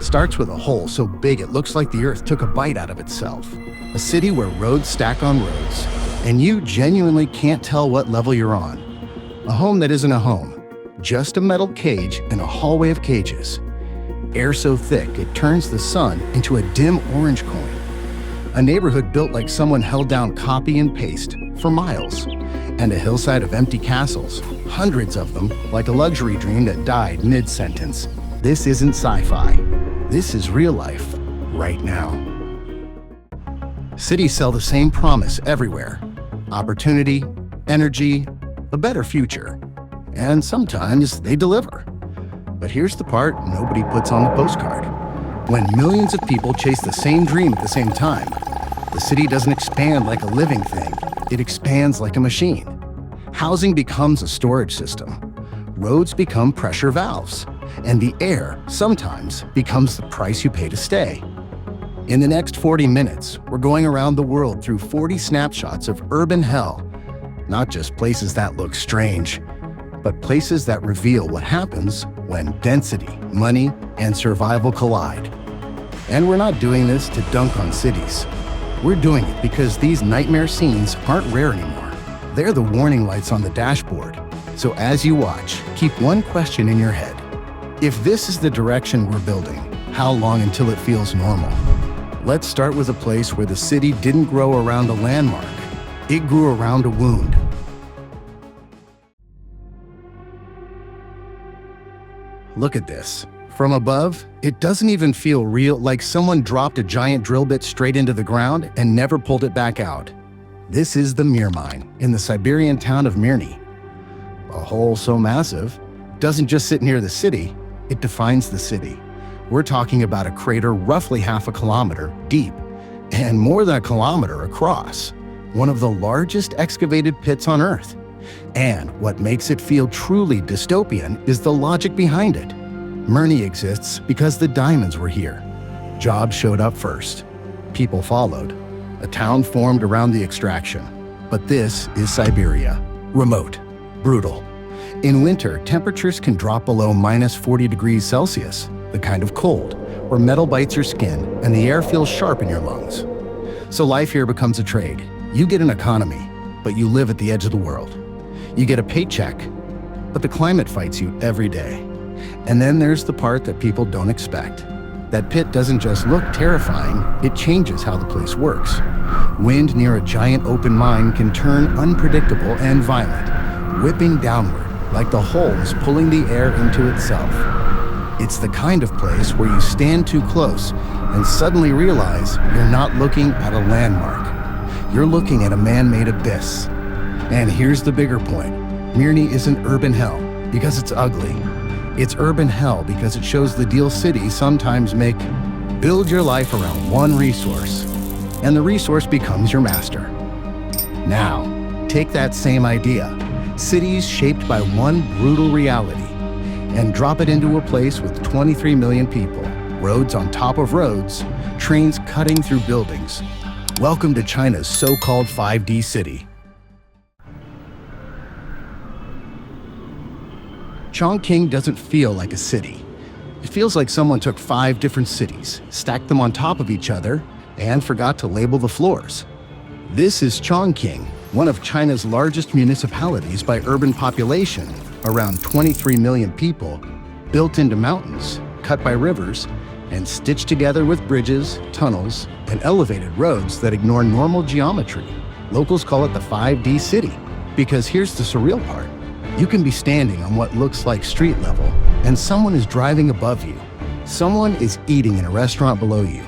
starts with a hole so big it looks like the earth took a bite out of itself. A city where roads stack on roads, and you genuinely can't tell what level you're on. A home that isn't a home, just a metal cage in a hallway of cages. Air so thick it turns the sun into a dim orange coin. A neighborhood built like someone held down copy and paste for miles. And a hillside of empty castles, hundreds of them, like a luxury dream that died mid-sentence. This isn't sci-fi. This is real life, right now. Cities sell the same promise everywhere. Opportunity, energy, a better future. And sometimes they deliver. But here's the part nobody puts on the postcard. When millions of people chase the same dream at the same time, the city doesn't expand like a living thing. It expands like a machine. Housing becomes a storage system. Roads become pressure valves. And the air, sometimes, becomes the price you pay to stay. In the next 40 minutes, we're going around the world through 40 snapshots of urban hell. Not just places that look strange, but places that reveal what happens when density, money, and survival collide. And we're not doing this to dunk on cities. We're doing it because these nightmare scenes aren't rare anymore. They're the warning lights on the dashboard. So as you watch, keep one question in your head. If this is the direction we're building, how long until it feels normal? Let's start with a place where the city didn't grow around a landmark. It grew around a wound. Look at this. From above, it doesn't even feel real, like someone dropped a giant drill bit straight into the ground and never pulled it back out. This is the Mir mine in the Siberian town of Mirny. A hole so massive doesn't just sit near the city, it defines the city. We're talking about a crater roughly half a kilometer deep and more than a kilometer across, one of the largest excavated pits on Earth. And what makes it feel truly dystopian is the logic behind it. Mirny exists because the diamonds were here. Jobs showed up first. People followed. A town formed around the extraction. But this is Siberia. Remote. Brutal. In winter, temperatures can drop below -40 degrees Celsius, the kind of cold where metal bites your skin and the air feels sharp in your lungs. So life here becomes a trade. You get an economy, but you live at the edge of the world. You get a paycheck, but the climate fights you every day. And then there's the part that people don't expect. That pit doesn't just look terrifying, it changes how the place works. Wind near a giant open mine can turn unpredictable and violent, whipping downward like the hole is pulling the air into itself. It's the kind of place where you stand too close and suddenly realize you're not looking at a landmark. You're looking at a man-made abyss. And here's the bigger point. Mirny isn't urban hell because it's ugly. It's urban hell because it shows the deal cities sometimes make. Build your life around one resource, and the resource becomes your master. Now, take that same idea, cities shaped by one brutal reality, and drop it into a place with 23 million people, roads on top of roads, trains cutting through buildings. Welcome to China's so-called 5D city. Chongqing doesn't feel like a city. It feels like someone took 5 different cities, stacked them on top of each other, and forgot to label the floors. This is Chongqing, one of China's largest municipalities by urban population, around 23 million people, built into mountains, cut by rivers, and stitched together with bridges, tunnels, and elevated roads that ignore normal geometry. Locals call it the 5D city, because here's the surreal part. You can be standing on what looks like street level, and someone is driving above you. Someone is eating in a restaurant below you.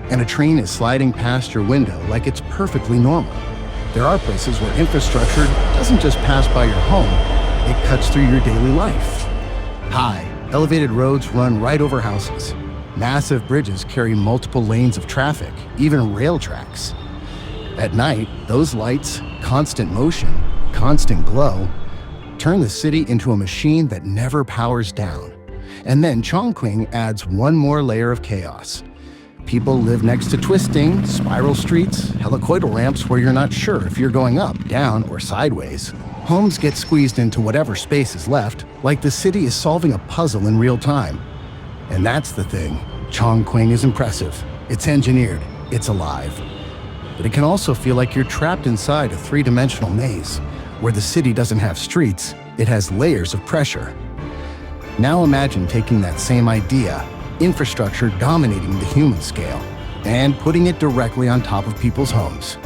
And a train is sliding past your window like it's perfectly normal. There are places where infrastructure doesn't just pass by your home, it cuts through your daily life. High, elevated roads run right over houses. Massive bridges carry multiple lanes of traffic, even rail tracks. At night, those lights, constant motion, constant glow, turn the city into a machine that never powers down. And then Chongqing adds one more layer of chaos. People live next to twisting, spiral streets, helicoidal ramps where you're not sure if you're going up, down, or sideways. Homes get squeezed into whatever space is left, like the city is solving a puzzle in real time. And that's the thing. Chongqing is impressive. It's engineered. It's alive. But it can also feel like you're trapped inside a three-dimensional maze, where the city doesn't have streets, it has layers of pressure. Now imagine taking that same idea, infrastructure dominating the human scale, and putting it directly on top of people's homes.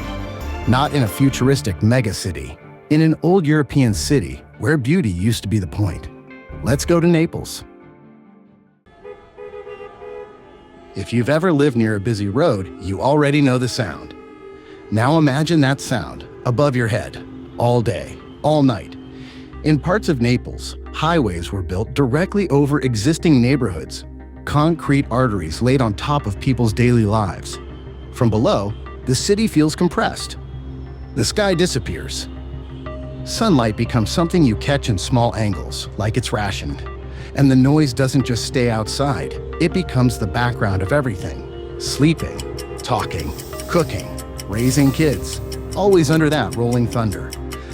Not in a futuristic megacity, in an old European city where beauty used to be the point. Let's go to Naples. If you've ever lived near a busy road, you already know the sound. Now imagine that sound above your head, all day, all night. In parts of Naples, highways were built directly over existing neighborhoods, concrete arteries laid on top of people's daily lives. From below, the city feels compressed. The sky disappears. Sunlight becomes something you catch in small angles, like it's rationed. And the noise doesn't just stay outside, it becomes the background of everything. Sleeping, talking, cooking, raising kids, always under that rolling thunder.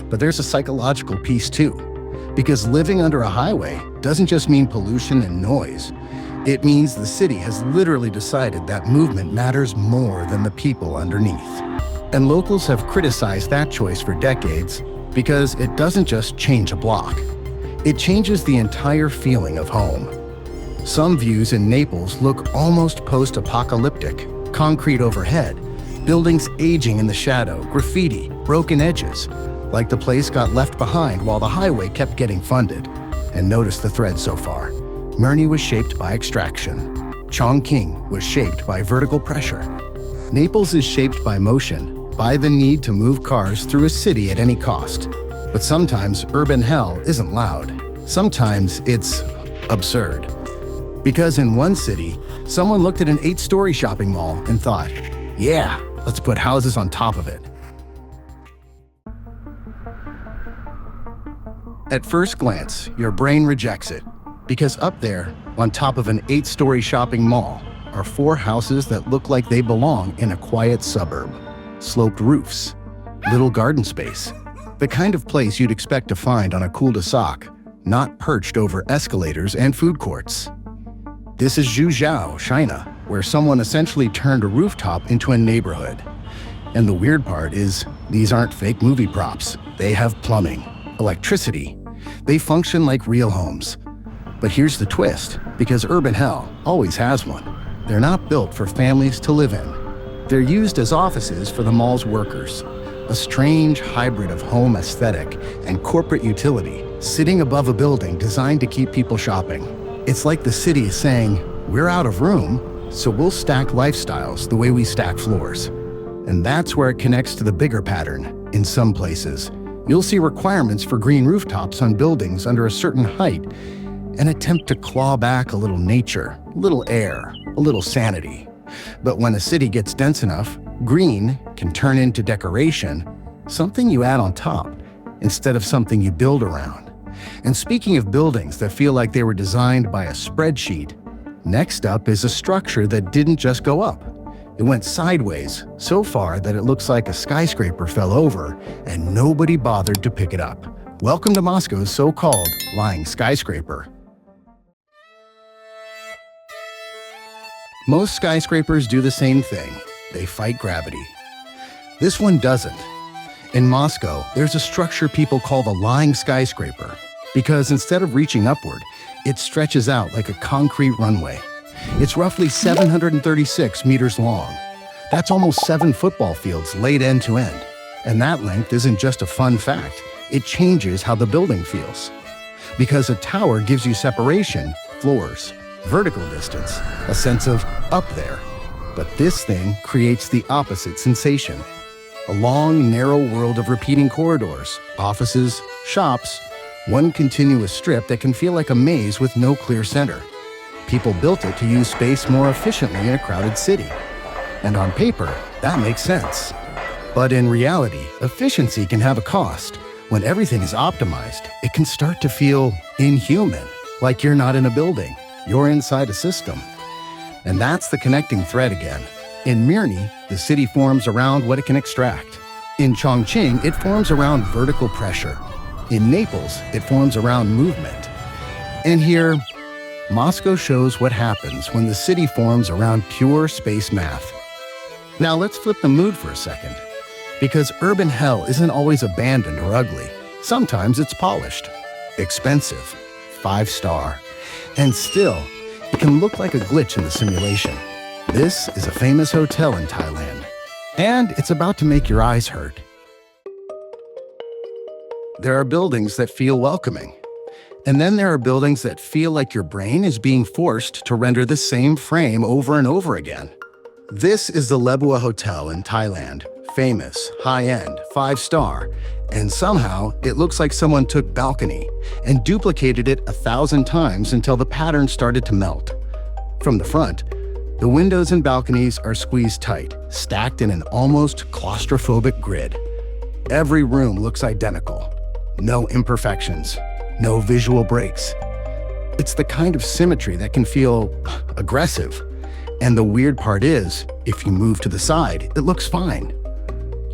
But there's a psychological piece too, because living under a highway doesn't just mean pollution and noise. It means the city has literally decided that movement matters more than the people underneath. And locals have criticized that choice for decades because it doesn't just change a block. It changes the entire feeling of home. Some views in Naples look almost post-apocalyptic. Concrete overhead, buildings aging in the shadow, graffiti, broken edges, like the place got left behind while the highway kept getting funded. And notice the thread so far. Mirny was shaped by extraction. Chongqing was shaped by vertical pressure. Naples is shaped by motion, by the need to move cars through a city at any cost. But sometimes urban hell isn't loud. Sometimes it's absurd. Because in one city, someone looked at an 8-story shopping mall and thought, yeah, let's put houses on top of it. At first glance, your brain rejects it. Because up there, on top of an 8-story shopping mall, are 4 houses that look like they belong in a quiet suburb. Sloped roofs, little garden space, the kind of place you'd expect to find on a cul-de-sac, not perched over escalators and food courts. This is Zhuzhou, China, where someone essentially turned a rooftop into a neighborhood. And the weird part is, these aren't fake movie props. They have plumbing, electricity. They function like real homes. But here's the twist, because urban hell always has one. They're not built for families to live in. They're used as offices for the mall's workers. A strange hybrid of home aesthetic and corporate utility sitting above a building designed to keep people shopping. It's like the city is saying, we're out of room, so we'll stack lifestyles the way we stack floors. And that's where it connects to the bigger pattern. In some places, you'll see requirements for green rooftops on buildings under a certain height, an attempt to claw back a little nature, a little air, a little sanity. But when a city gets dense enough, green can turn into decoration, something you add on top, instead of something you build around. And speaking of buildings that feel like they were designed by a spreadsheet, next up is a structure that didn't just go up. It went sideways, so far that it looks like a skyscraper fell over and nobody bothered to pick it up. Welcome to Moscow's so-called lying skyscraper. Most skyscrapers do the same thing. They fight gravity. This one doesn't. In Moscow, there's a structure people call the lying skyscraper because instead of reaching upward, it stretches out like a concrete runway. It's roughly 736 meters long. That's almost 7 football fields laid end to end. And that length isn't just a fun fact. It changes how the building feels. Because a tower gives you separation, floors, vertical distance, a sense of up there. But this thing creates the opposite sensation. A long, narrow world of repeating corridors, offices, shops, one continuous strip that can feel like a maze with no clear center. People built it to use space more efficiently in a crowded city. And on paper, that makes sense. But in reality, efficiency can have a cost. When everything is optimized, it can start to feel inhuman, like you're not in a building, you're inside a system. And that's the connecting thread again. In Mirny, the city forms around what it can extract. In Chongqing, it forms around vertical pressure. In Naples, it forms around movement. And here, Moscow shows what happens when the city forms around pure space math. Now let's flip the mood for a second. Because urban hell isn't always abandoned or ugly. Sometimes it's polished, expensive, 5-star, and still, it can look like a glitch in the simulation. This is a famous hotel in Thailand, and it's about to make your eyes hurt. There are buildings that feel welcoming, and then there are buildings that feel like your brain is being forced to render the same frame over and over again. This is the Lebua Hotel in Thailand. Famous, high-end, 5-star, and somehow it looks like someone took balcony and duplicated it 1,000 times until the pattern started to melt. From the front, the windows and balconies are squeezed tight, stacked in an almost claustrophobic grid. Every room looks identical. No imperfections, no visual breaks. It's the kind of symmetry that can feel aggressive. And the weird part is, if you move to the side, it looks fine.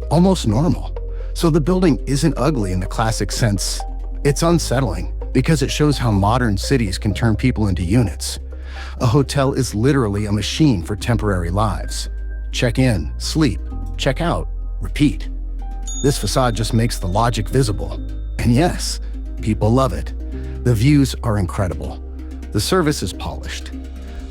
Almost normal. So the building isn't ugly in the classic sense. It's unsettling because it shows how modern cities can turn people into units. A hotel is literally a machine for temporary lives. Check in, sleep, check out, repeat. This facade just makes the logic visible. And yes, people love it. The views are incredible. The service is polished.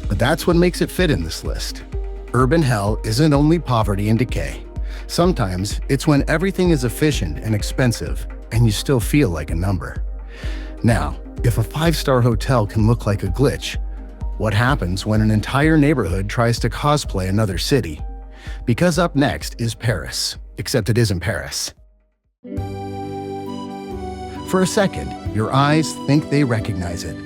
But that's what makes it fit in this list. Urban hell isn't only poverty and decay. Sometimes it's when everything is efficient and expensive, and you still feel like a number. Now, if a 5-star hotel can look like a glitch, what happens when an entire neighborhood tries to cosplay another city? Because up next is Paris, except it isn't Paris. For a second, your eyes think they recognize it.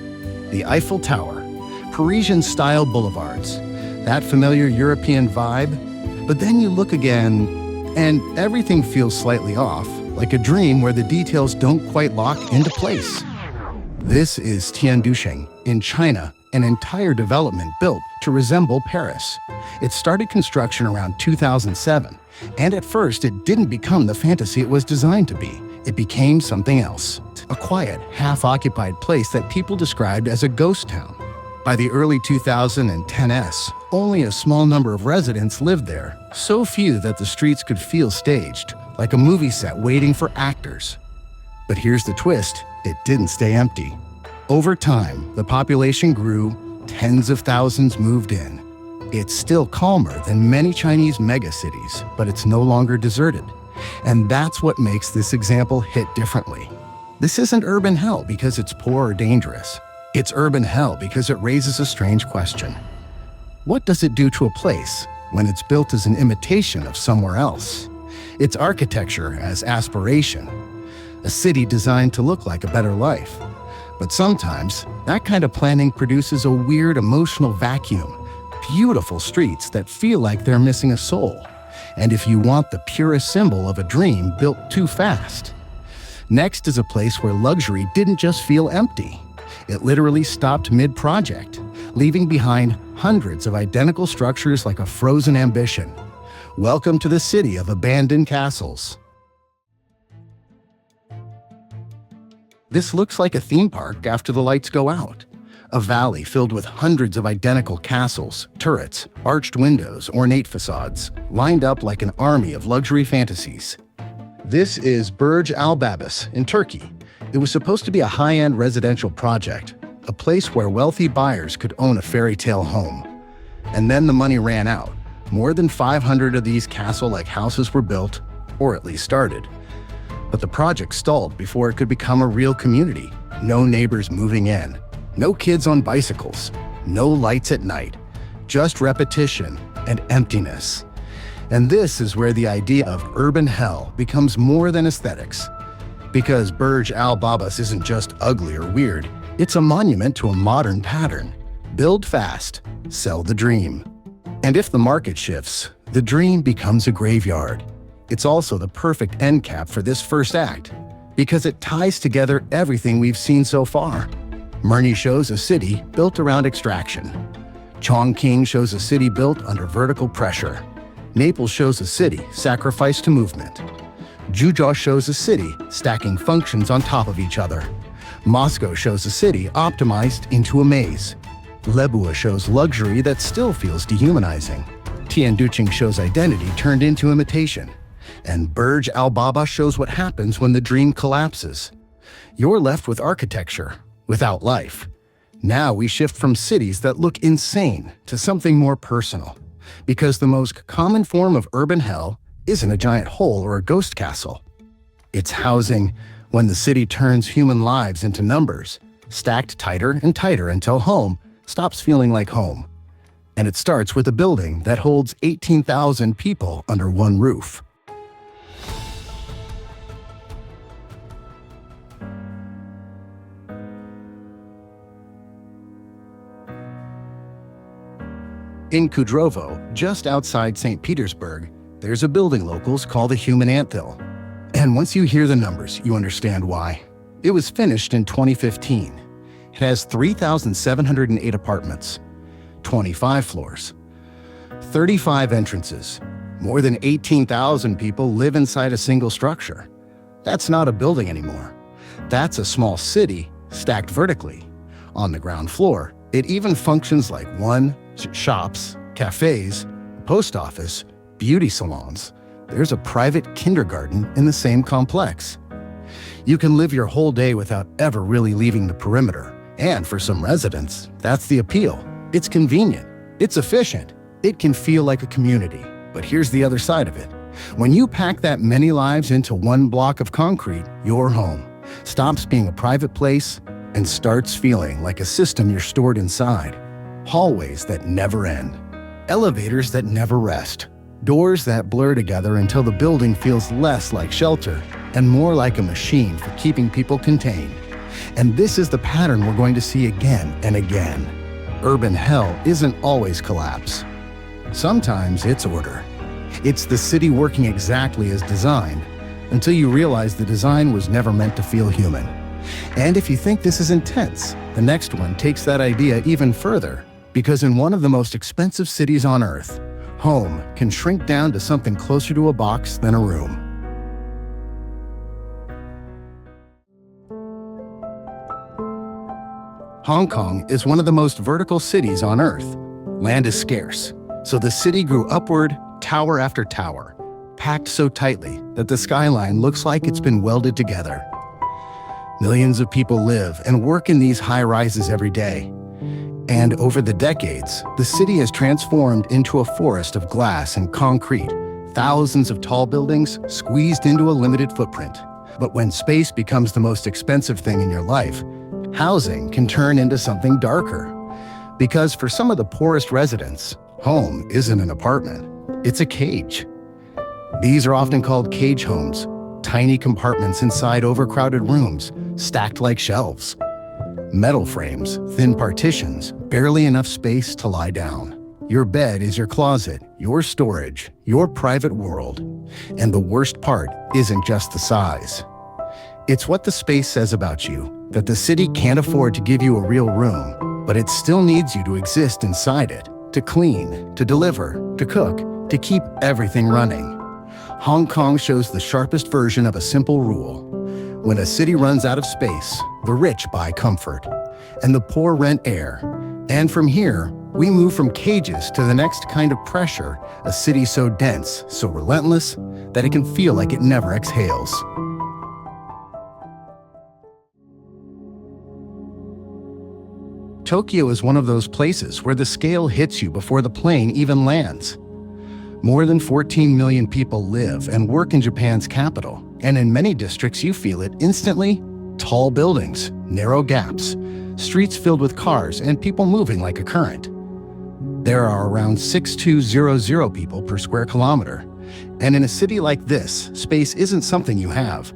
The Eiffel Tower, Parisian-style boulevards, that familiar European vibe. But then you look again, and everything feels slightly off, like a dream where the details don't quite lock into place. This is Tianducheng in China, an entire development built to resemble Paris. It started construction around 2007, and at first it didn't become the fantasy it was designed to be. It became something else, a quiet, half-occupied place that people described as a ghost town. By the early 2010s, only a small number of residents lived there, so few that the streets could feel staged, like a movie set waiting for actors. But here's the twist, it didn't stay empty. Over time, the population grew, tens of thousands moved in. It's still calmer than many Chinese megacities, but it's no longer deserted. And that's what makes this example hit differently. This isn't urban hell because it's poor or dangerous. It's urban hell because it raises a strange question. What does it do to a place when it's built as an imitation of somewhere else? It's architecture as aspiration, a city designed to look like a better life. But sometimes, that kind of planning produces a weird emotional vacuum, beautiful streets that feel like they're missing a soul. And if you want the purest symbol of a dream built too fast. Next is a place where luxury didn't just feel empty. It literally stopped mid-project, leaving behind hundreds of identical structures like a frozen ambition. Welcome to the city of abandoned castles. This looks like a theme park after the lights go out. A valley filled with hundreds of identical castles, turrets, arched windows, ornate facades, lined up like an army of luxury fantasies. This is Burj Al Babas in Turkey. It was supposed to be a high-end residential project, a place where wealthy buyers could own a fairy tale home. And then the money ran out. More than 500 of these castle-like houses were built, or at least started. But the project stalled before it could become a real community. No neighbors moving in, no kids on bicycles, no lights at night, just repetition and emptiness. And this is where the idea of urban hell becomes more than aesthetics. Because Burj Al Babas isn't just ugly or weird, it's a monument to a modern pattern. Build fast, sell the dream. And if the market shifts, the dream becomes a graveyard. It's also the perfect end cap for this first act, because it ties together everything we've seen so far. Mirny shows a city built around extraction. Chongqing shows a city built under vertical pressure. Naples shows a city sacrificed to movement. Zhuzhou shows a city stacking functions on top of each other. Moscow shows a city optimized into a maze. Lebua shows luxury that still feels dehumanizing. Tianducheng shows identity turned into imitation. And Burj al-Baba shows what happens when the dream collapses. You're left with architecture, without life. Now we shift from cities that look insane to something more personal. Because the most common form of urban hell isn't a giant hole or a ghost castle. It's housing when the city turns human lives into numbers, stacked tighter and tighter until home stops feeling like home. And it starts with a building that holds 18,000 people under one roof. In Kudrovo, just outside St. Petersburg, there's a building locals call the Human Anthill. And once you hear the numbers, you understand why. It was finished in 2015. It has 3,708 apartments, 25 floors, 35 entrances. More than 18,000 people live inside a single structure. That's not a building anymore. That's a small city stacked vertically. On the ground floor, it even functions like shops, cafes, post office, beauty salons. There's a private kindergarten in the same complex. You can live your whole day without ever really leaving the perimeter. And for some residents, that's the appeal. It's convenient. It's efficient. It can feel like a community. But here's the other side of it. When you pack that many lives into one block of concrete, your home stops being a private place and starts feeling like a system you're stored inside. Hallways that never end. Elevators that never rest. Doors that blur together until the building feels less like shelter and more like a machine for keeping people contained. And this is the pattern we're going to see again and again. Urban hell isn't always collapse. Sometimes it's order. It's the city working exactly as designed, until you realize the design was never meant to feel human. And if you think this is intense, the next one takes that idea even further, because in one of the most expensive cities on Earth, home can shrink down to something closer to a box than a room. Hong Kong is one of the most vertical cities on Earth. Land is scarce, so the city grew upward, tower after tower, packed so tightly that the skyline looks like it's been welded together. Millions of people live and work in these high-rises every day. And over the decades, the city has transformed into a forest of glass and concrete, thousands of tall buildings squeezed into a limited footprint. But when space becomes the most expensive thing in your life, housing can turn into something darker. Because for some of the poorest residents, home isn't an apartment, it's a cage. These are often called cage homes, tiny compartments inside overcrowded rooms, stacked like shelves. Metal frames, thin partitions, barely enough space to lie down. Your bed is your closet, your storage, your private world. And the worst part isn't just the size. It's what the space says about you, that the city can't afford to give you a real room, but it still needs you to exist inside it, to clean, to deliver, to cook, to keep everything running. Hong Kong shows the sharpest version of a simple rule. When a city runs out of space, the rich buy comfort, and the poor rent air. And from here, we move from cages to the next kind of pressure, a city so dense, so relentless, that it can feel like it never exhales. Tokyo is one of those places where the scale hits you before the plane even lands. More than 14 million people live and work in Japan's capital, and in many districts you feel it instantly. Tall buildings, narrow gaps, streets filled with cars, and people moving like a current. There are around 6,200 people per square kilometer, and in a city like this, space isn't something you have.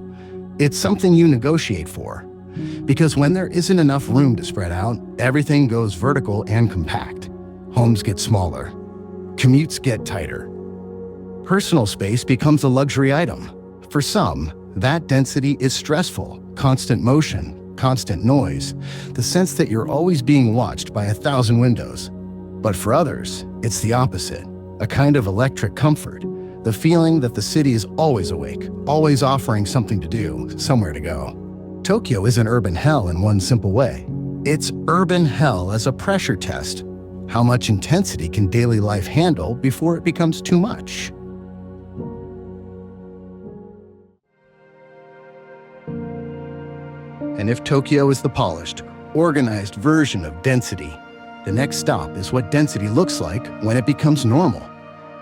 It's something you negotiate for. Because when there isn't enough room to spread out, everything goes vertical and compact. Homes get smaller. Commutes get tighter. Personal space becomes a luxury item. For some, that density is stressful, constant motion, constant noise, the sense that you're always being watched by 1,000 windows. But for others, it's the opposite, a kind of electric comfort, the feeling that the city is always awake, always offering something to do, somewhere to go. Tokyo isn't urban hell in one simple way. It's urban hell as a pressure test. How much intensity can daily life handle before it becomes too much? And if Tokyo is the polished, organized version of density, the next stop is what density looks like when it becomes normal.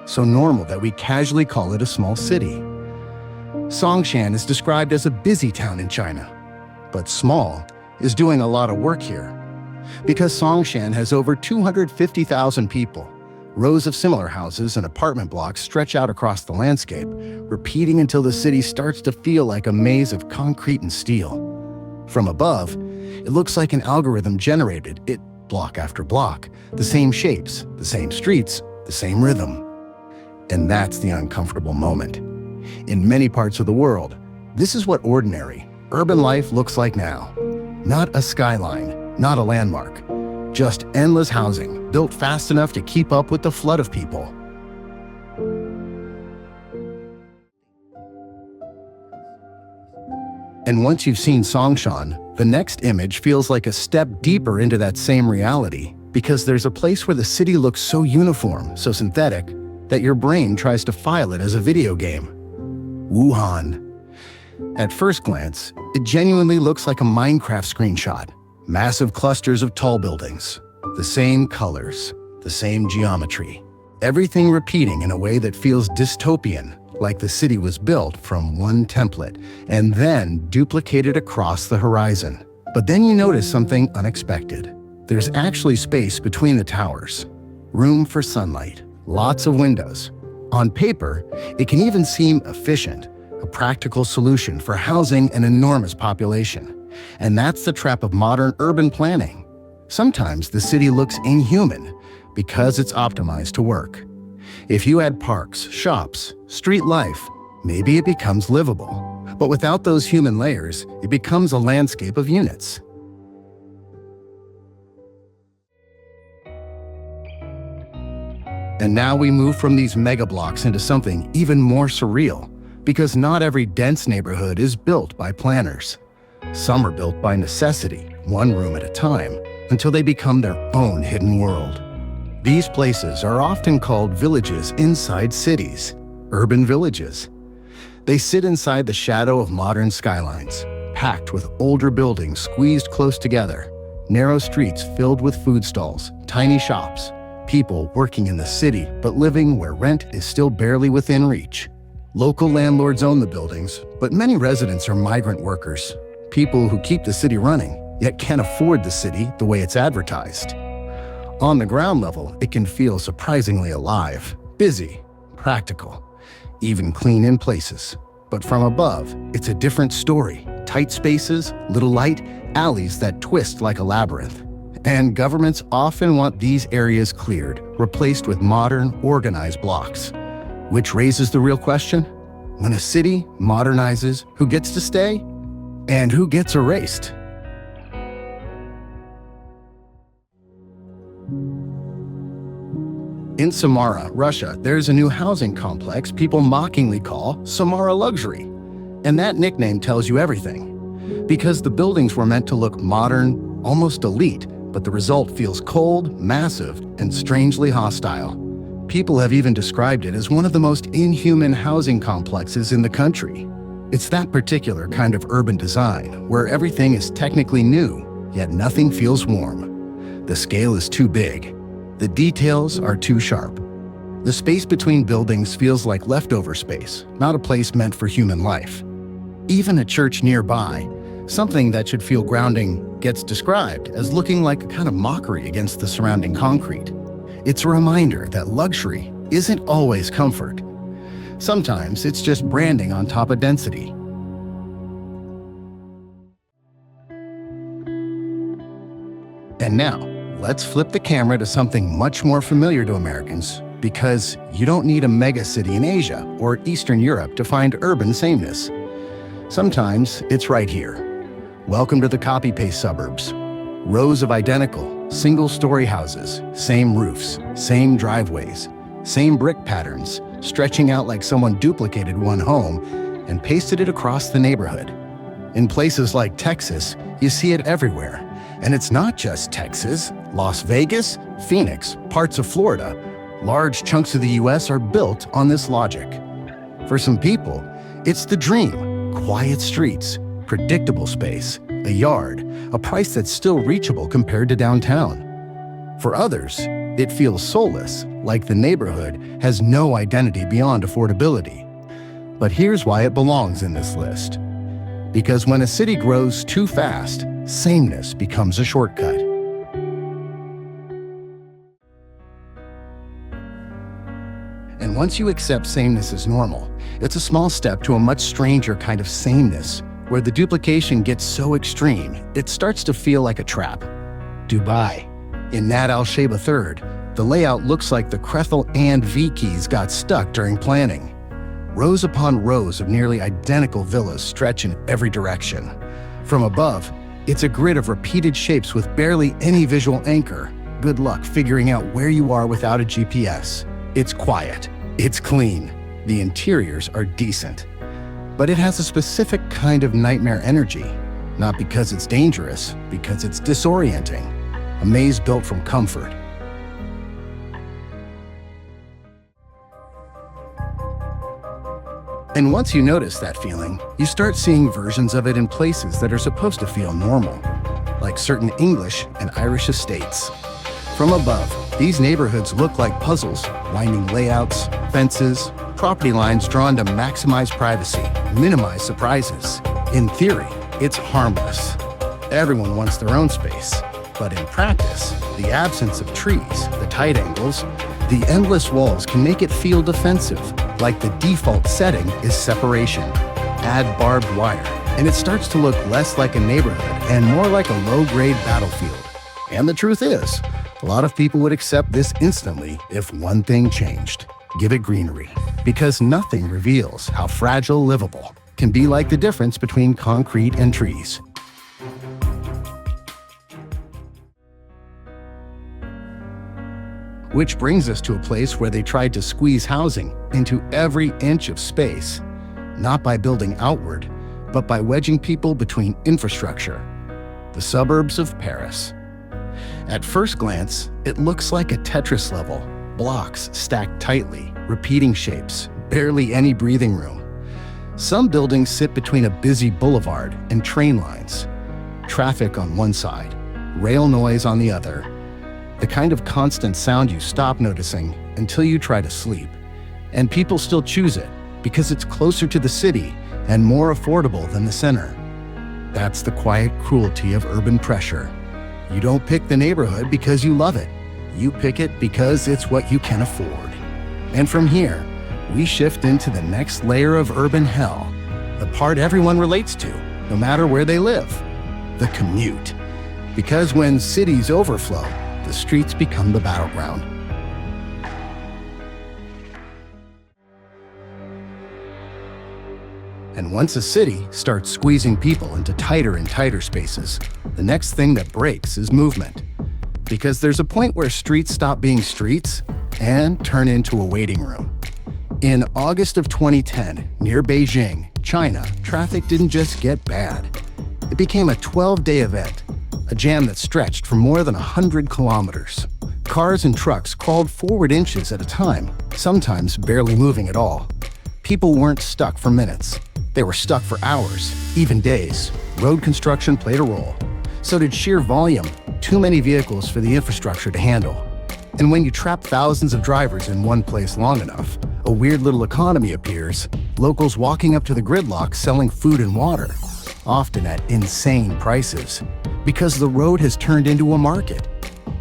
So normal that we casually call it a small city. Songshan is described as a busy town in China, but small is doing a lot of work here. Because Songshan has over 250,000 people, rows of similar houses and apartment blocks stretch out across the landscape, repeating until the city starts to feel like a maze of concrete and steel. From above, it looks like an algorithm generated it block after block, the same shapes, the same streets, the same rhythm. And that's the uncomfortable moment. In many parts of the world, this is what ordinary, urban life looks like now. Not a skyline, not a landmark, just endless housing built fast enough to keep up with the flood of people. And once you've seen Songshan, the next image feels like a step deeper into that same reality, because there's a place where the city looks so uniform, so synthetic, that your brain tries to file it as a video game. Wuhan. At first glance, it genuinely looks like a Minecraft screenshot. Massive clusters of tall buildings, the same colors, the same geometry. Everything repeating in a way that feels dystopian, like the city was built from one template and then duplicated across the horizon. But then you notice something unexpected. There's actually space between the towers. Room for sunlight, lots of windows. On paper, it can even seem efficient, a practical solution for housing an enormous population. And that's the trap of modern urban planning. Sometimes the city looks inhuman because it's optimized to work. If you add parks, shops, street life, maybe it becomes livable. But without those human layers, it becomes a landscape of units. And now we move from these mega blocks into something even more surreal, because not every dense neighborhood is built by planners. Some are built by necessity, one room at a time, until they become their own hidden world. These places are often called villages inside cities, urban villages. They sit inside the shadow of modern skylines, packed with older buildings squeezed close together, narrow streets filled with food stalls, tiny shops, people working in the city but living where rent is still barely within reach. Local landlords own the buildings, but many residents are migrant workers, people who keep the city running, yet can't afford the city the way it's advertised. On the ground level, it can feel surprisingly alive, busy, practical, even clean in places. But from above, it's a different story. Tight spaces, little light, alleys that twist like a labyrinth. And governments often want these areas cleared, replaced with modern, organized blocks. Which raises the real question: when a city modernizes, who gets to stay? And who gets erased? In Samara, Russia, there's a new housing complex people mockingly call Samara Luxury. And that nickname tells you everything. Because the buildings were meant to look modern, almost elite, but the result feels cold, massive, and strangely hostile. People have even described it as one of the most inhuman housing complexes in the country. It's that particular kind of urban design, where everything is technically new, yet nothing feels warm. The scale is too big. The details are too sharp. The space between buildings feels like leftover space, not a place meant for human life. Even a church nearby, something that should feel grounding, gets described as looking like a kind of mockery against the surrounding concrete. It's a reminder that luxury isn't always comfort. Sometimes it's just branding on top of density. And now, let's flip the camera to something much more familiar to Americans, because you don't need a mega city in Asia or Eastern Europe to find urban sameness. Sometimes it's right here. Welcome to the copy-paste suburbs. Rows of identical, single-story houses, same roofs, same driveways, same brick patterns, stretching out like someone duplicated one home and pasted it across the neighborhood. In places like Texas, you see it everywhere. And it's not just Texas, Las Vegas, Phoenix, parts of Florida. Large chunks of the US are built on this logic. For some people, it's the dream: quiet streets, predictable space, a yard, a price that's still reachable compared to downtown. For others, it feels soulless, like the neighborhood has no identity beyond affordability. But here's why it belongs in this list. Because when a city grows too fast, sameness becomes a shortcut. And once you accept sameness as normal, it's a small step to a much stranger kind of sameness, where the duplication gets so extreme, it starts to feel like a trap. Dubai. In Nad Al Sheba III, the layout looks like the Krethel and V keys got stuck during planning. Rows upon rows of nearly identical villas stretch in every direction. From above, it's a grid of repeated shapes with barely any visual anchor. Good luck figuring out where you are without a GPS. It's quiet. It's clean. The interiors are decent. But it has a specific kind of nightmare energy. Not because it's dangerous, because it's disorienting. A maze built from comfort. And once you notice that feeling, you start seeing versions of it in places that are supposed to feel normal, like certain English and Irish estates. From above, these neighborhoods look like puzzles, winding layouts, fences, property lines drawn to maximize privacy, minimize surprises. In theory, it's harmless. Everyone wants their own space. But in practice, the absence of trees, the tight angles, the endless walls can make it feel defensive, like the default setting is separation. Add barbed wire, and it starts to look less like a neighborhood and more like a low-grade battlefield. And the truth is, a lot of people would accept this instantly if one thing changed. Give it greenery. Because nothing reveals how fragile livable can be like the difference between concrete and trees. Which brings us to a place where they tried to squeeze housing into every inch of space, not by building outward, but by wedging people between infrastructure. The suburbs of Paris. At first glance, it looks like a Tetris level, blocks stacked tightly, repeating shapes, barely any breathing room. Some buildings sit between a busy boulevard and train lines. Traffic on one side, rail noise on the other. The kind of constant sound you stop noticing until you try to sleep. And people still choose it because it's closer to the city and more affordable than the center. That's the quiet cruelty of urban pressure. You don't pick the neighborhood because you love it. You pick it because it's what you can afford. And from here, we shift into the next layer of urban hell, the part everyone relates to, no matter where they live, the commute. Because when cities overflow, the streets become the battleground. And once a city starts squeezing people into tighter and tighter spaces, the next thing that breaks is movement. Because there's a point where streets stop being streets and turn into a waiting room. In August of 2010, near Beijing, China, traffic didn't just get bad. It became a 12-day event, a jam that stretched for more than 100 kilometers. Cars and trucks crawled forward inches at a time, sometimes barely moving at all. People weren't stuck for minutes. They were stuck for hours, even days. Road construction played a role. So did sheer volume, too many vehicles for the infrastructure to handle. And when you trap thousands of drivers in one place long enough, a weird little economy appears, locals walking up to the gridlock selling food and water, often at insane prices, because the road has turned into a market.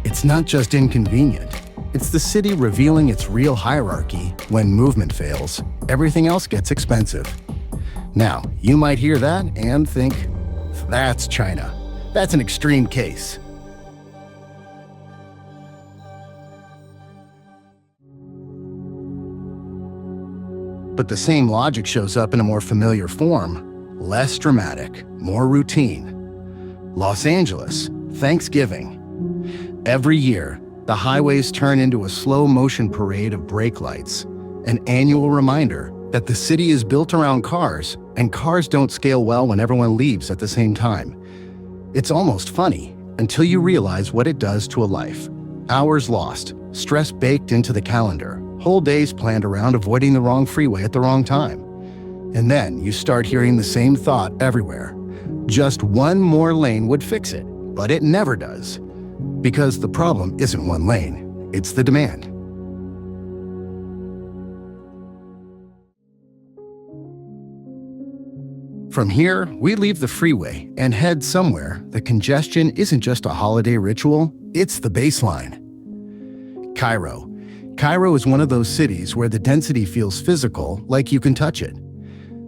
It's not just inconvenient. It's the city revealing its real hierarchy. When movement fails, everything else gets expensive. Now, you might hear that and think, that's China. That's an extreme case. But the same logic shows up in a more familiar form, less dramatic, more routine. Los Angeles, Thanksgiving. Every year, the highways turn into a slow-motion parade of brake lights, an annual reminder that the city is built around cars, and cars don't scale well when everyone leaves at the same time. It's almost funny, until you realize what it does to a life. Hours lost, stress baked into the calendar, whole days planned around avoiding the wrong freeway at the wrong time. And then you start hearing the same thought everywhere. Just one more lane would fix it, but it never does. Because the problem isn't one lane, it's the demand. From here, we leave the freeway and head somewhere the congestion isn't just a holiday ritual, it's the baseline. Cairo. Cairo is one of those cities where the density feels physical, like you can touch it.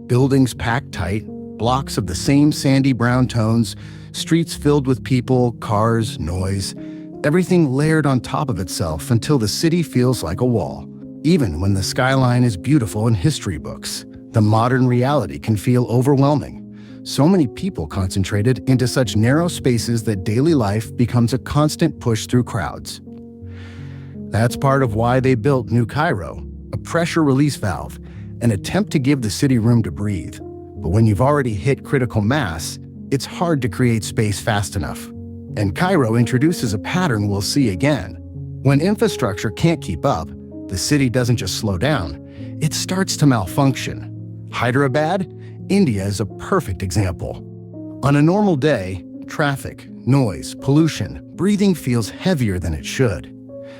Buildings packed tight, blocks of the same sandy brown tones, streets filled with people, cars, noise, everything layered on top of itself until the city feels like a wall. Even when the skyline is beautiful in history books, the modern reality can feel overwhelming. So many people concentrated into such narrow spaces that daily life becomes a constant push through crowds. That's part of why they built New Cairo, a pressure release valve, an attempt to give the city room to breathe. But when you've already hit critical mass, it's hard to create space fast enough. And Cairo introduces a pattern we'll see again. When infrastructure can't keep up, the city doesn't just slow down, it starts to malfunction. Hyderabad, India is a perfect example. On a normal day, traffic, noise, pollution, breathing feels heavier than it should.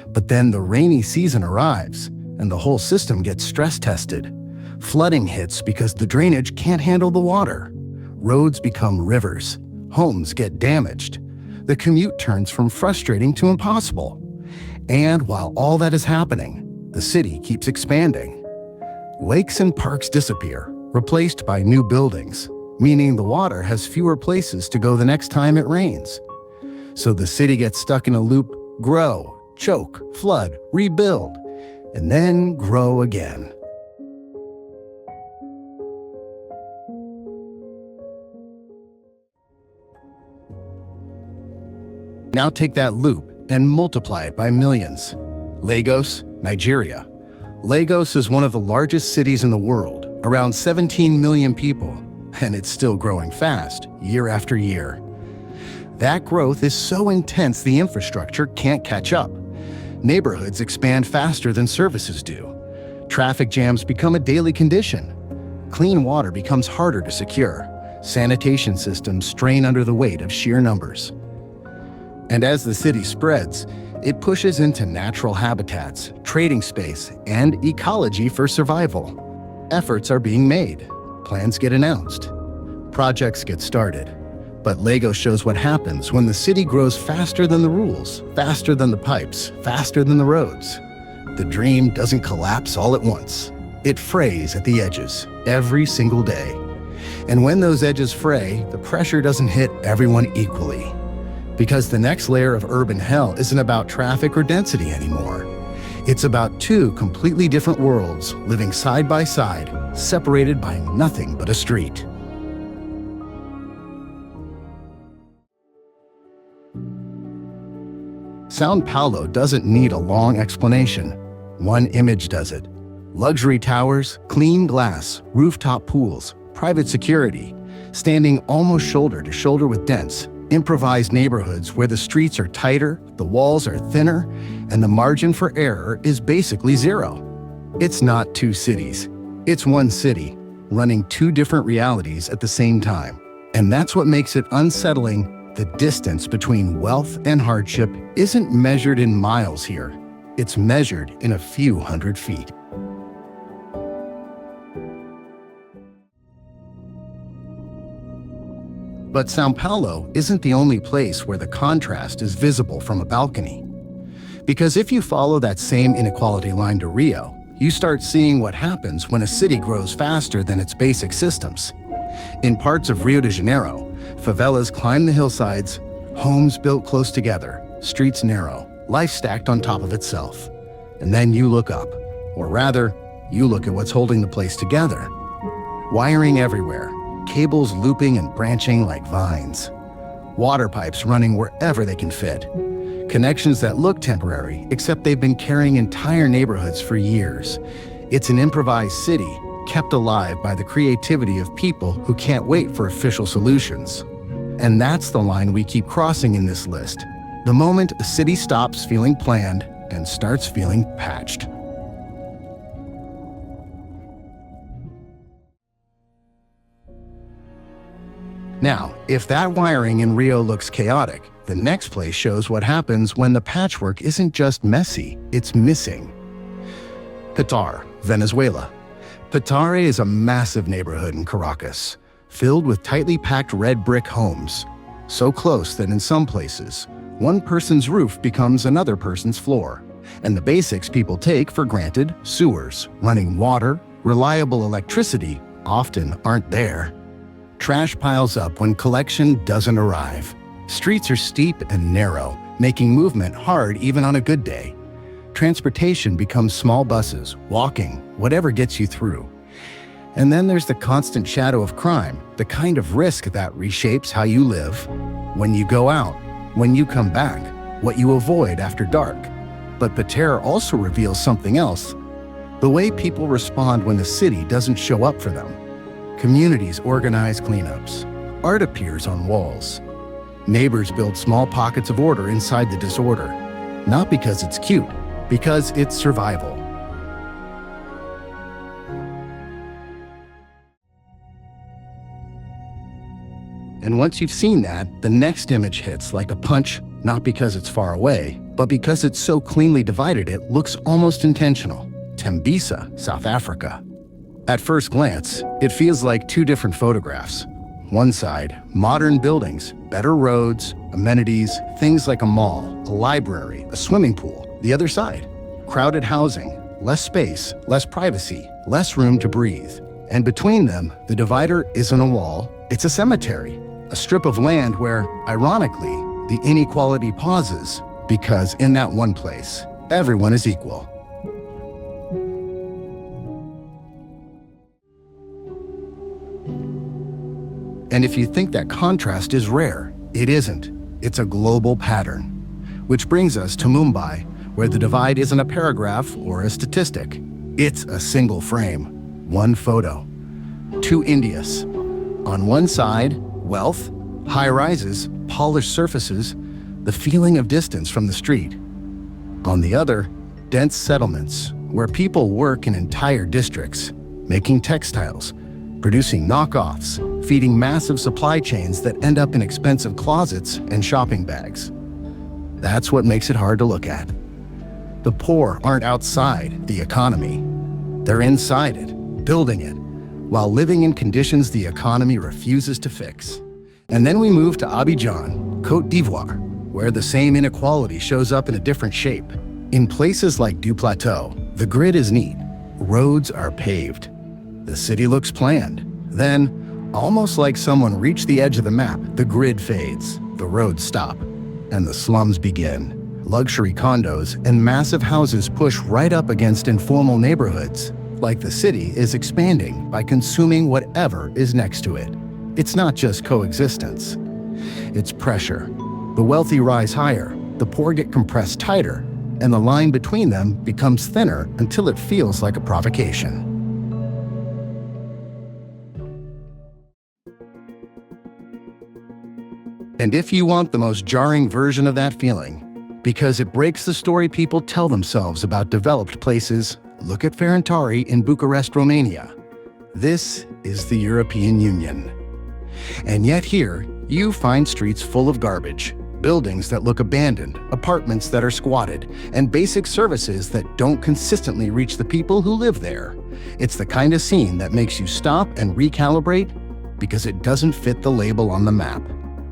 But then the rainy season arrives, and the whole system gets stress tested. Flooding hits because the drainage can't handle the water. Roads become rivers. Homes get damaged. The commute turns from frustrating to impossible. And while all that is happening, the city keeps expanding. Lakes and parks disappear, replaced by new buildings, meaning the water has fewer places to go the next time it rains. So the city gets stuck in a loop: grow, choke, flood, rebuild, and then grow again. Now take that loop and multiply it by millions. Lagos, Nigeria. Lagos is one of the largest cities in the world, around 17 million people, and it's still growing fast, year after year. That growth is so intense the infrastructure can't catch up. Neighborhoods expand faster than services do. Traffic jams become a daily condition. Clean water becomes harder to secure. Sanitation systems strain under the weight of sheer numbers. And as the city spreads, it pushes into natural habitats, trading space, and ecology for survival. Efforts are being made. Plans get announced. Projects get started. But Lagos shows what happens when the city grows faster than the rules, faster than the pipes, faster than the roads. The dream doesn't collapse all at once. It frays at the edges, every single day. And when those edges fray, the pressure doesn't hit everyone equally. Because the next layer of urban hell isn't about traffic or density anymore. It's about two completely different worlds living side by side, separated by nothing but a street. São Paulo doesn't need a long explanation. One image does it. Luxury towers, clean glass, rooftop pools, private security, standing almost shoulder to shoulder with dense, improvised neighborhoods where the streets are tighter, the walls are thinner, and the margin for error is basically zero. It's not two cities. It's one city, running two different realities at the same time. And that's what makes it unsettling. The distance between wealth and hardship isn't measured in miles here. It's measured in a few hundred feet. But São Paulo isn't the only place where the contrast is visible from a balcony. Because if you follow that same inequality line to Rio, you start seeing what happens when a city grows faster than its basic systems. In parts of Rio de Janeiro, favelas climb the hillsides, homes built close together, streets narrow, life stacked on top of itself. And then you look up, or rather, you look at what's holding the place together. Wiring everywhere, cables looping and branching like vines. Water pipes running wherever they can fit. Connections that look temporary, except they've been carrying entire neighborhoods for years. It's an improvised city, kept alive by the creativity of people who can't wait for official solutions. And that's the line we keep crossing in this list. The moment a city stops feeling planned and starts feeling patched. Now, if that wiring in Rio looks chaotic, the next place shows what happens when the patchwork isn't just messy, it's missing. Petare, Venezuela. Petare is a massive neighborhood in Caracas, filled with tightly packed red brick homes, so close that in some places, one person's roof becomes another person's floor, and the basics people take for granted, sewers, running water, reliable electricity, often aren't there. Trash piles up when collection doesn't arrive. Streets are steep and narrow, making movement hard even on a good day. Transportation becomes small buses, walking, whatever gets you through. And then there's the constant shadow of crime, the kind of risk that reshapes how you live, when you go out, when you come back, what you avoid after dark. But Petare also reveals something else: the way people respond when the city doesn't show up for them. Communities organize cleanups. Art appears on walls. Neighbors build small pockets of order inside the disorder. Not because it's cute, because it's survival. And once you've seen that, the next image hits like a punch, not because it's far away, but because it's so cleanly divided it looks almost intentional. Tembisa, South Africa. At first glance, it feels like two different photographs. One side, modern buildings, better roads, amenities, things like a mall, a library, a swimming pool. The other side, crowded housing, less space, less privacy, less room to breathe. And between them, the divider isn't a wall, it's a cemetery, a strip of land where, ironically, the inequality pauses, because in that one place, everyone is equal. And if you think that contrast is rare, it isn't. It's a global pattern. Which brings us to Mumbai, where the divide isn't a paragraph or a statistic. It's a single frame, one photo. Two Indias. On one side, wealth, high rises, polished surfaces, the feeling of distance from the street. On the other, dense settlements, where people work in entire districts, making textiles, producing knockoffs, feeding massive supply chains that end up in expensive closets and shopping bags. That's what makes it hard to look at. The poor aren't outside the economy. They're inside it, building it, while living in conditions the economy refuses to fix. And then we move to Abidjan, Côte d'Ivoire, where the same inequality shows up in a different shape. In places like Du Plateau, the grid is neat. Roads are paved. The city looks planned. Then, almost like someone reached the edge of the map, the grid fades, the roads stop, and the slums begin. Luxury condos and massive houses push right up against informal neighborhoods, like the city is expanding by consuming whatever is next to it. It's not just coexistence. It's pressure. The wealthy rise higher, the poor get compressed tighter, and the line between them becomes thinner until it feels like a provocation. And if you want the most jarring version of that feeling, because it breaks the story people tell themselves about developed places, look at Ferentari in Bucharest, Romania. This is the European Union. And yet here, you find streets full of garbage, buildings that look abandoned, apartments that are squatted, and basic services that don't consistently reach the people who live there. It's the kind of scene that makes you stop and recalibrate because it doesn't fit the label on the map.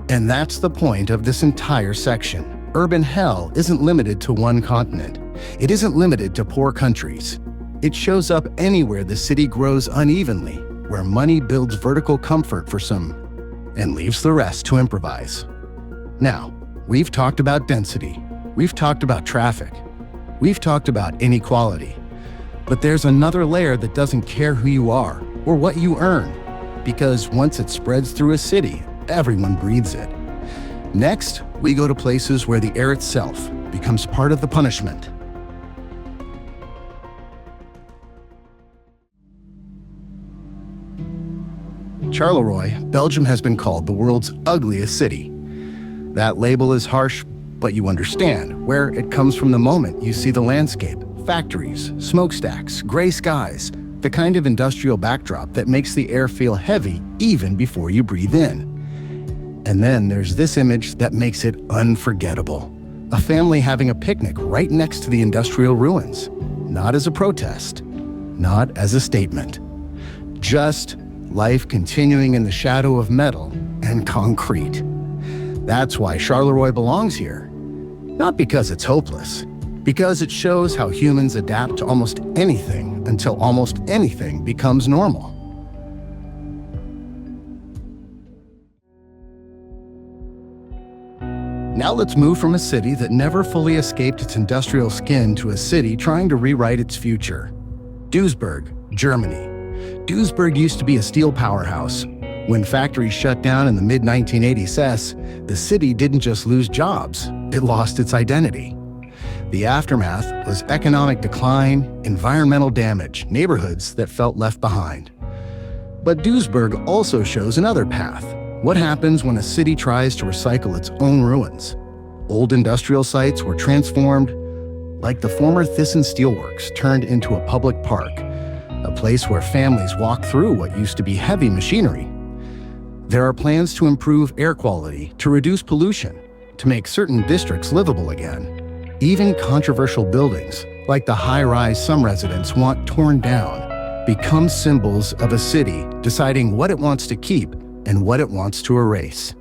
And that's the point of this entire section. Urban hell isn't limited to one continent. It isn't limited to poor countries. It shows up anywhere the city grows unevenly, where money builds vertical comfort for some and leaves the rest to improvise. Now, we've talked about density. We've talked about traffic. We've talked about inequality. But there's another layer that doesn't care who you are or what you earn, because once it spreads through a city, everyone breathes it. Next, we go to places where the air itself becomes part of the punishment. Charleroi, Belgium has been called the world's ugliest city. That label is harsh, but you understand where it comes from the moment you see the landscape. Factories, smokestacks, gray skies, the kind of industrial backdrop that makes the air feel heavy even before you breathe in. And then there's this image that makes it unforgettable. A family having a picnic right next to the industrial ruins. Not as a protest, not as a statement. Just life continuing in the shadow of metal and concrete. That's why Charleroi belongs here. Not because it's hopeless, because it shows how humans adapt to almost anything until almost anything becomes normal. Now let's move from a city that never fully escaped its industrial skin to a city trying to rewrite its future. Duisburg, Germany. Duisburg used to be a steel powerhouse. When factories shut down in the mid-1980s, the city didn't just lose jobs, it lost its identity. The aftermath was economic decline, environmental damage, neighborhoods that felt left behind. But Duisburg also shows another path. What happens when a city tries to recycle its own ruins? Old industrial sites were transformed, like the former Thyssen Steelworks turned into a public park, a place where families walk through what used to be heavy machinery. There are plans to improve air quality, to reduce pollution, to make certain districts livable again. Even controversial buildings, like the high-rise some residents want torn down, become symbols of a city deciding what it wants to keep and what it wants to erase.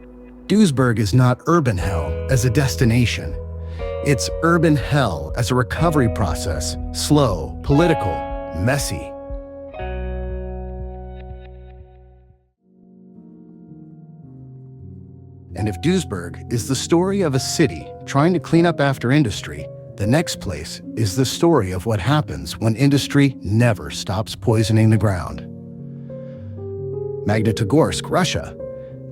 Duisburg is not urban hell as a destination. It's urban hell as a recovery process, slow, political, messy. And if Duisburg is the story of a city trying to clean up after industry, the next place is the story of what happens when industry never stops poisoning the ground. Magnitogorsk, Russia.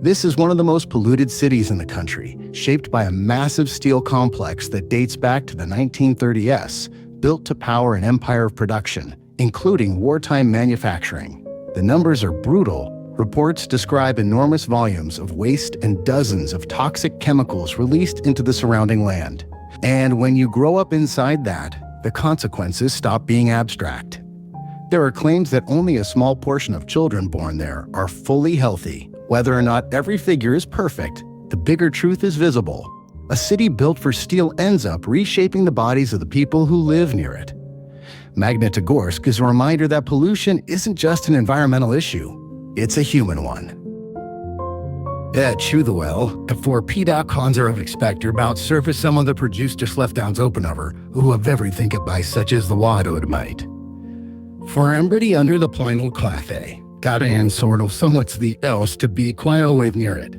This is one of the most polluted cities in the country, shaped by a massive steel complex that dates back to the 1930s, built to power an empire of production, including wartime manufacturing. The numbers are brutal. Reports describe enormous volumes of waste and dozens of toxic chemicals released into the surrounding land. And when you grow up inside that, the consequences stop being abstract. There are claims that only a small portion of children born there are fully healthy. Whether or not every figure is perfect, the bigger truth is visible. A city built for steel ends up reshaping the bodies of the people who live near it. Magnitogorsk is a reminder that pollution isn't just an environmental issue, it's a human one. For Peter conservative expecter about surface some of the producer sleftdowns open over, who have everything it by such as the water might. For everybody under the final cafe, got and sort of somewhat's the else to be quite live near it.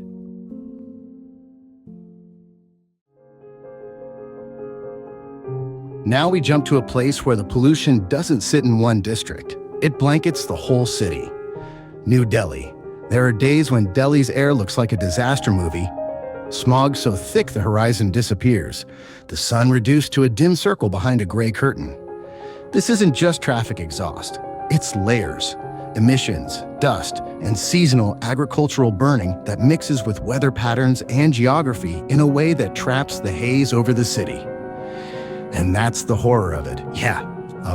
Now we jump to a place where the pollution doesn't sit in one district. It blankets the whole city. New Delhi. There are days when Delhi's air looks like a disaster movie. Smog so thick the horizon disappears. The sun reduced to a dim circle behind a gray curtain. This isn't just traffic exhaust. It's layers, emissions, dust, and seasonal agricultural burning that mixes with weather patterns and geography in a way that traps the haze over the city. And that's the horror of it. Yeah,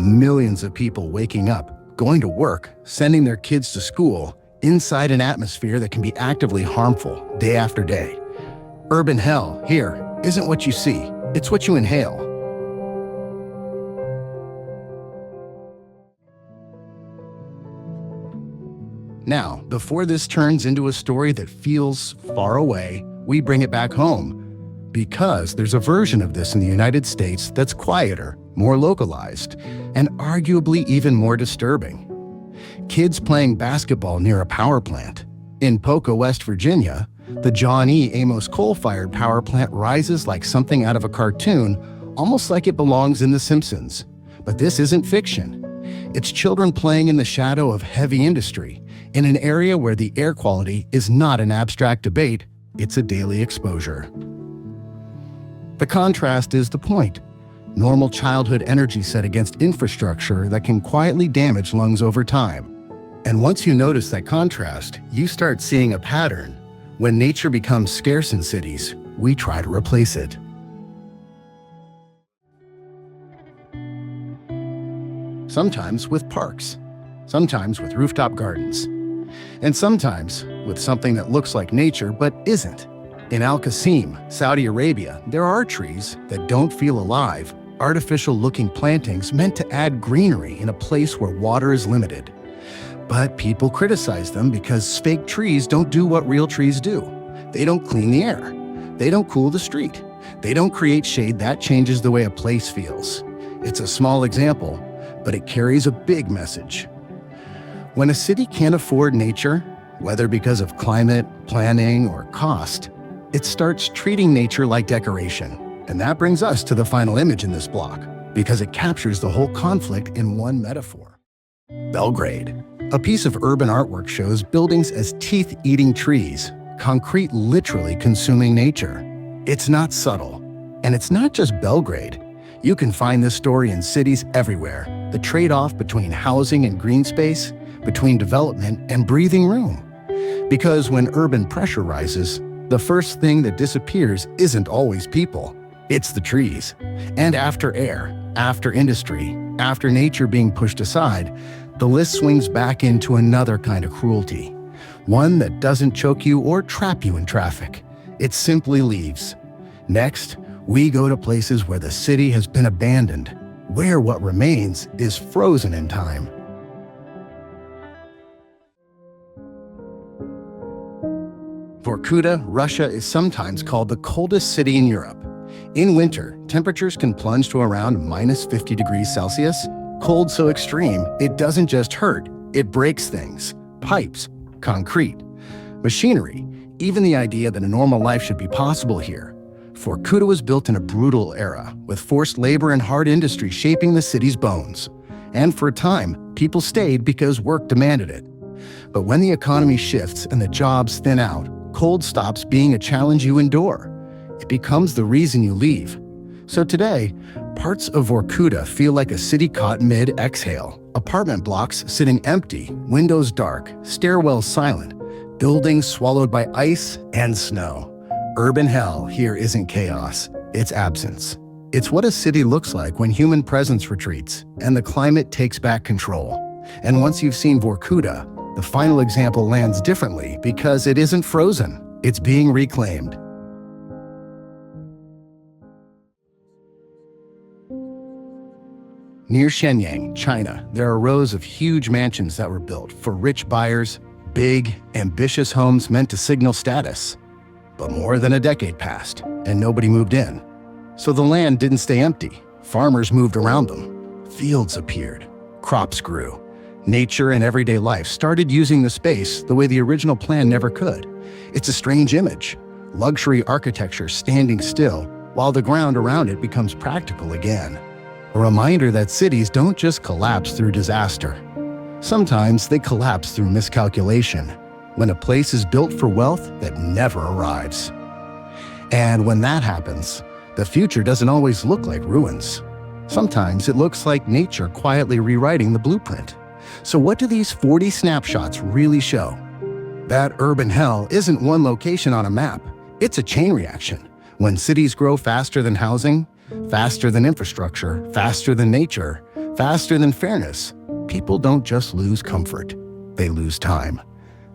millions of people waking up, going to work, sending their kids to school, inside an atmosphere that can be actively harmful day after day. Urban hell, here, isn't what you see, it's what you inhale. Now, before this turns into a story that feels far away, we bring it back home. Because there's a version of this in the United States that's quieter, more localized, and arguably even more disturbing. Kids playing basketball near a power plant. In Poca, West Virginia, the John E. Amos coal-fired power plant rises like something out of a cartoon, almost like it belongs in The Simpsons. But this isn't fiction. It's children playing in the shadow of heavy industry, in an area where the air quality is not an abstract debate, it's a daily exposure. The contrast is the point. Normal childhood energy set against infrastructure that can quietly damage lungs over time. And once you notice that contrast, you start seeing a pattern. When nature becomes scarce in cities, we try to replace it. Sometimes with parks, sometimes with rooftop gardens, and sometimes with something that looks like nature but isn't. In Al Qasim, Saudi Arabia, there are trees that don't feel alive, artificial-looking plantings meant to add greenery in a place where water is limited. But people criticize them because fake trees don't do what real trees do. They don't clean the air. They don't cool the street. They don't create shade that changes the way a place feels. It's a small example, but it carries a big message. When a city can't afford nature, whether because of climate, planning, or cost, it starts treating nature like decoration. And that brings us to the final image in this block, because it captures the whole conflict in one metaphor. Belgrade. A piece of urban artwork shows buildings as teeth-eating trees, concrete literally consuming nature. It's not subtle. And it's not just Belgrade. You can find this story in cities everywhere. The trade-off between housing and green space, between development and breathing room. Because when urban pressure rises, the first thing that disappears isn't always people. It's the trees. And after air, after industry, after nature being pushed aside, the list swings back into another kind of cruelty. One that doesn't choke you or trap you in traffic. It simply leaves. Next, we go to places where the city has been abandoned, where what remains is frozen in time. Vorkuta, Russia is sometimes called the coldest city in Europe. In winter, temperatures can plunge to around -50 degrees Celsius. Cold so extreme, it doesn't just hurt, it breaks things. Pipes, concrete, machinery, even the idea that a normal life should be possible here. Vorkuta was built in a brutal era, with forced labor and hard industry shaping the city's bones. And for a time, people stayed because work demanded it. But when the economy shifts and the jobs thin out, cold stops being a challenge you endure. It becomes the reason you leave. So today, parts of Vorkuta feel like a city caught mid-exhale. Apartment blocks sitting empty, windows dark, stairwells silent, buildings swallowed by ice and snow. Urban hell here isn't chaos, it's absence. It's what a city looks like when human presence retreats and the climate takes back control. And once you've seen Vorkuta, the final example lands differently because it isn't frozen, it's being reclaimed. Near Shenyang, China, there are rows of huge mansions that were built for rich buyers, big, ambitious homes meant to signal status. But more than a decade passed, and nobody moved in. So the land didn't stay empty. Farmers moved around them. Fields appeared. Crops grew. Nature and everyday life started using the space the way the original plan never could. It's a strange image. Luxury architecture standing still, while the ground around it becomes practical again. A reminder that cities don't just collapse through disaster. Sometimes they collapse through miscalculation, when a place is built for wealth that never arrives. And when that happens, the future doesn't always look like ruins. Sometimes it looks like nature quietly rewriting the blueprint. So what do these 40 snapshots really show? That urban hell isn't one location on a map. It's a chain reaction. When cities grow faster than housing, faster than infrastructure, faster than nature, faster than fairness, people don't just lose comfort. They lose time.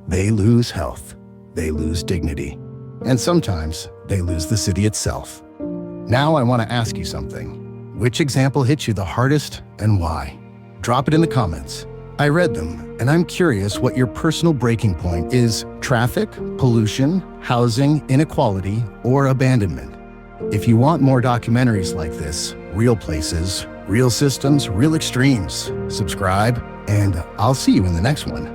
They lose health. They lose dignity. And sometimes they lose the city itself. Now I want to ask you something. Which example hit you the hardest and why? Drop it in the comments. I read them, and I'm curious what your personal breaking point is: traffic, pollution, housing, inequality, or abandonment. If you want more documentaries like this, real places, real systems, real extremes, subscribe, and I'll see you in the next one.